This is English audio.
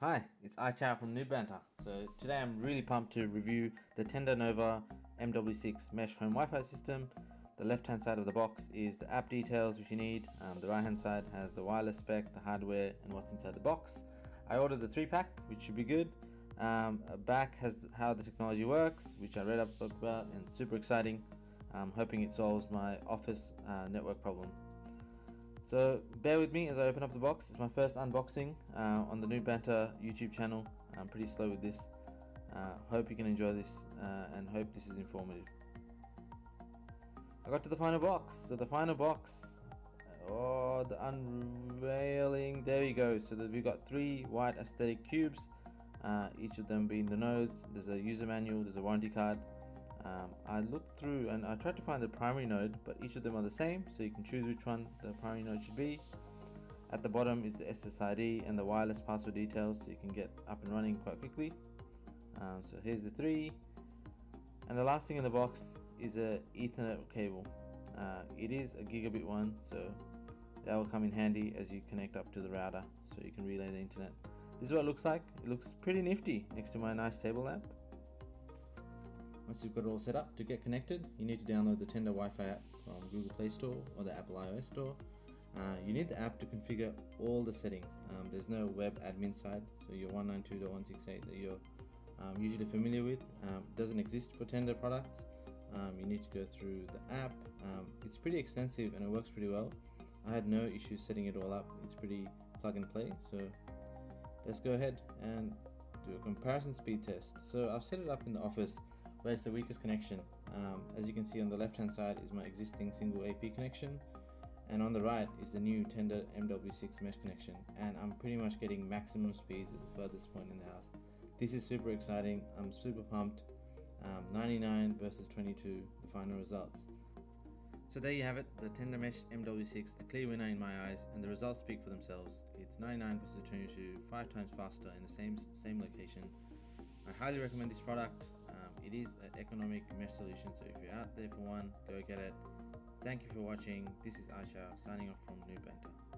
Hi, it's iChow from Mw6. So today I'm really pumped to review the Tenda Nova Mw6 Mesh Home Wi-Fi system. The left hand side of the box is the app details which you need. The right hand side has the wireless spec, the hardware and what's inside the box. I ordered the 3-pack, which should be good. Back has how the technology works, which I read up about and super exciting. I'm hoping it solves my office network problem. So bear with me as I open up the box. It's my first unboxing on the Mw6 YouTube channel. I'm pretty slow with this. Hope you can enjoy this and hope this is informative. I got to the final box. So the final box, oh, the unveiling, there we go. So we've got 3 white aesthetic cubes, each of them being the nodes. There's a user manual, there's a warranty card. I looked through and I tried to find the primary node, but each of them are the same, so you can choose which one the primary node should be. At the bottom is the SSID and the wireless password details, so you can get up and running quite quickly. So here's the 3, and the last thing in the box is a Ethernet cable. It is a gigabit one, so that will come in handy as you connect up to the router, so you can relay the internet. This is what it looks like. It looks pretty nifty next to my nice table lamp. Once you've got it all set up, to get connected, you need to download the Tenda Wi-Fi app from Google Play Store or the Apple iOS Store. You need the app to configure all the settings. There's no web admin side, so your 192.168 that you're usually familiar with doesn't exist for Tenda products. You need to go through the app. It's pretty extensive and it works pretty well. I had no issues setting it all up. It's pretty plug and play. So let's go ahead and do a comparison speed test. So I've set it up in the office where it's the weakest connection. As you can see, on the left hand side is my existing single AP connection, and on the right is the new Tenda Mw6 mesh connection, and I'm pretty much getting maximum speeds at the furthest point in the house. This is super exciting. I'm super pumped. 99 versus 22, the final results. So there you have it, the Tenda Mesh Mw6, a clear winner in my eyes, and the results speak for themselves. It's 99 versus 22, 5 times faster in the same location. I highly recommend this product. It is an economic mesh solution, so if you're out there for one, go get it. Thank you for watching. This is iChow signing off from Mw6.